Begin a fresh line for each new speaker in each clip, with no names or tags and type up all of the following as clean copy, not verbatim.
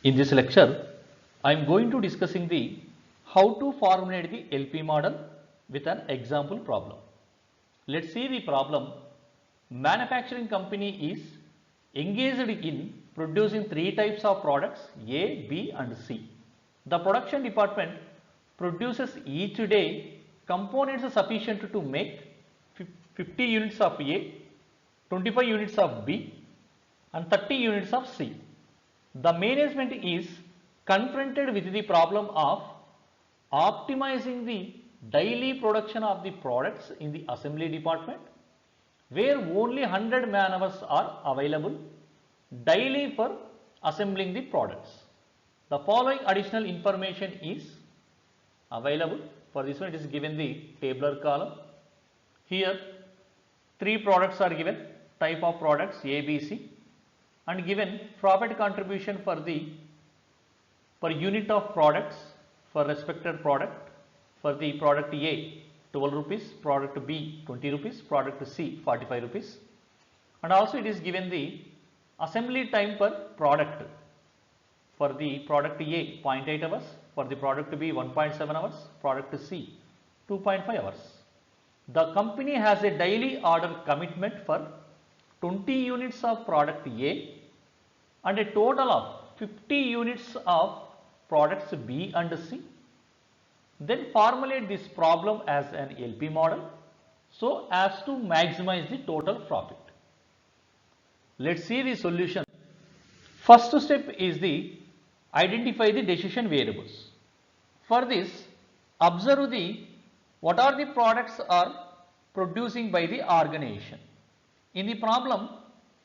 In this lecture, I am going to discussing the how to formulate the LP model with an example problem. Let's see the problem. Manufacturing company is engaged in producing three types of products A, B and C. The production department produces each day components sufficient to make 50 units of A, 25 units of B and 30 units of C. The management is confronted with the problem of optimizing the daily production of the products in the assembly department, where only 100 man hours are available daily for assembling the products. The following additional information is available. For this one, it is given the tabular column. Here, three products are given, type of products A, B, C, and given profit contribution for the per unit of products for respected product. For the product A 12 rupees, product B 20 rupees, product C 45 rupees, and also it is given the assembly time per product. For the product A 0.8 hours, for the product B 1.7 hours, product C 2.5 hours. The company has a daily order commitment for 20 units of product A and a total of 50 units of products B and C. Then formulate this problem as an LP model so as to maximize the total profit. Let's see the solution. First step is the identify the decision variables. For this, observe the what are the products are producing by the organization. In the problem,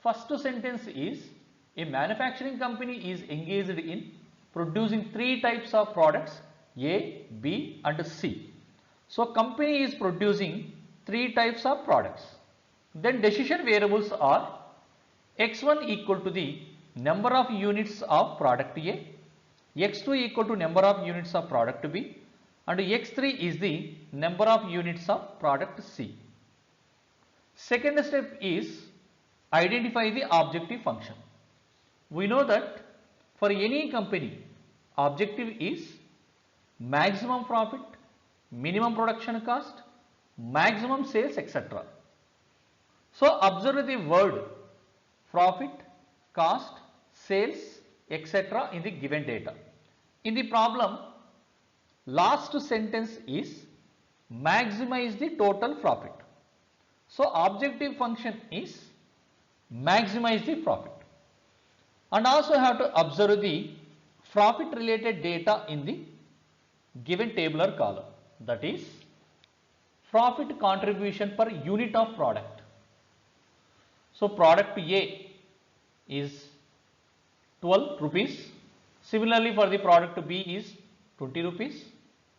first sentence is a manufacturing company is engaged in producing three types of products A, B and C. So, company is producing three types of products. Then decision variables are x1 equal to the number of units of product A, x2 equal to number of units of product B and x3 is the number of units of product C. Second step is identify the objective function. We know that for any company, objective is maximum profit, minimum production cost, maximum sales, etc. So, observe the word profit, cost, sales, etc. in the given data. In the problem, last sentence is maximize the total profit. So, objective function is maximize the profit. And also have to observe the profit related data in the given tabular column, that is profit contribution per unit of product. So, product A is 12 rupees, similarly for the product B is 20 rupees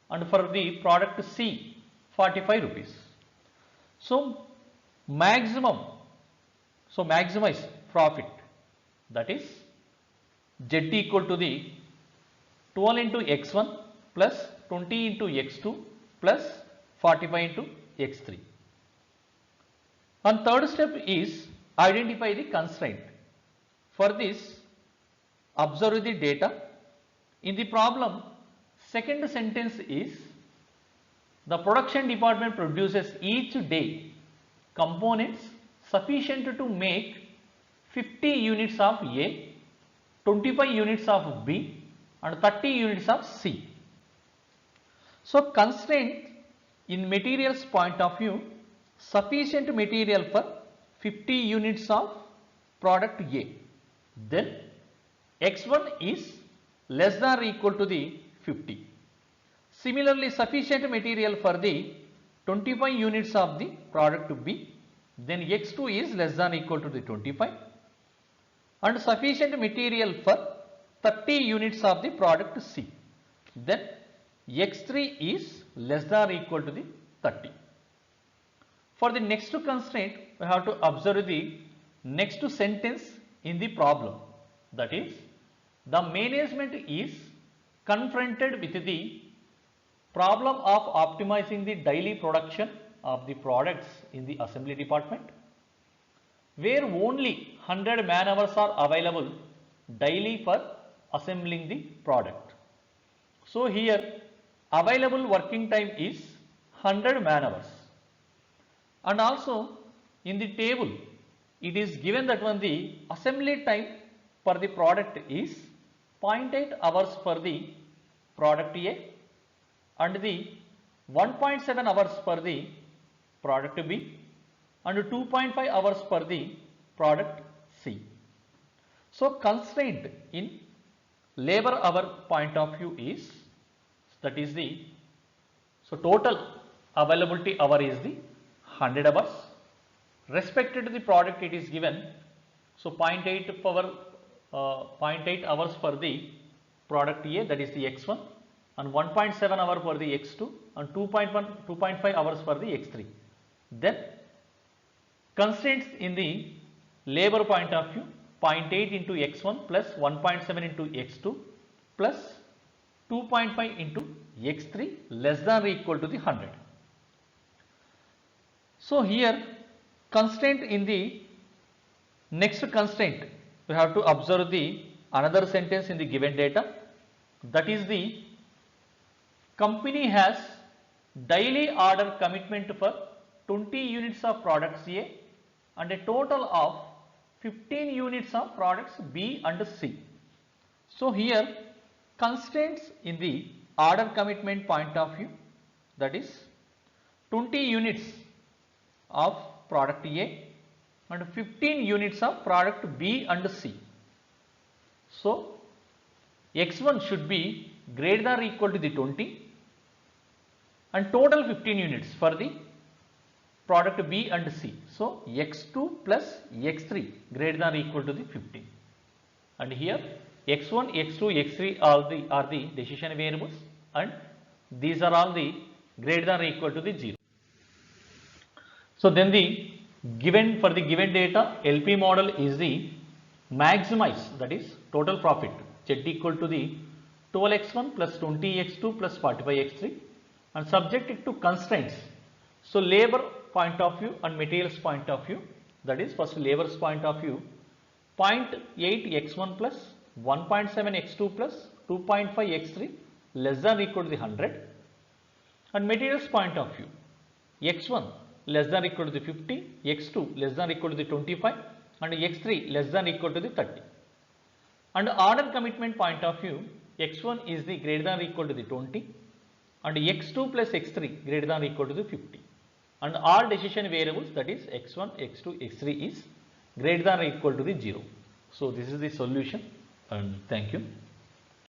and for the product C 45 rupees. So, maximize profit, that is Z equal to the 12 into x1 plus 20 into x2 plus 45 into x3. And third step is identify the constraint. For this, observe the data. In the problem, second sentence is the production department produces each day components sufficient to make 50 units of A, 25 units of B and 30 units of C. So, constraint in materials point of view, sufficient material for 50 units of product A. Then x1 is less than or equal to the 50. Similarly, sufficient material for the 25 units of the product B. Then x2 is less than or equal to the 25 and sufficient material for 30 units of the product C. Then x3 is less than or equal to the 30. For the next constraint, we have to observe the next sentence in the problem, that is the management is confronted with the problem of optimizing the daily production of the products in the assembly department, where only 100 man hours are available daily for assembling the product. So here available working time is 100 man hours, and also in the table it is given that one the assembly time for the product is 0.8 hours for the product A and the 1.7 hours for the product B and 2.5 hours for the product C. So constraint in labor hour point of view is, that is the, so total availability hour is the 100 hours. Respected to the product it is given, so 0.8 hours for the product A, that is the X1, and 1.7 hour for the X2 and 2.5 hours for the X3. Then constraints in the labor point of view, 0.8 into X1 plus 1.7 into X2 plus 2.5 into X3 less than or equal to the 100. So here constraint in the next constraint, we have to observe the another sentence in the given data, that is the company has daily order commitment for 20 units of products A and a total of 15 units of products B and C. So here constraints in the order commitment point of view, that is 20 units of product A and 15 units of product B and C. So X1 should be greater than or equal to the 20 and total 15 units for the product B and C. So X2 plus X3 greater than or equal to the 15. And here X1, X2, X3 are the decision variables, and these are all the greater than or equal to the 0. So then the given, for the given data, LP model is the maximize, that is total profit Z equal to the 12x1 plus 20x2 plus 45x3 and subject it to constraints. So labor point of view and materials point of view, that is first labor's point of view, 0.8 x1 plus 1.7 x2 plus 2.5 x3 less than or equal to the 100, and materials point of view, x1 less than or equal to the 50, x2 less than or equal to the 25 and x3 less than or equal to the 30. And order commitment point of view, x1 is the greater than or equal to the 20 and x2 plus x3 greater than or equal to the 50. And all decision variables, that is x1, x2, x3 is greater than or equal to the 0. So this is the solution, and thank you.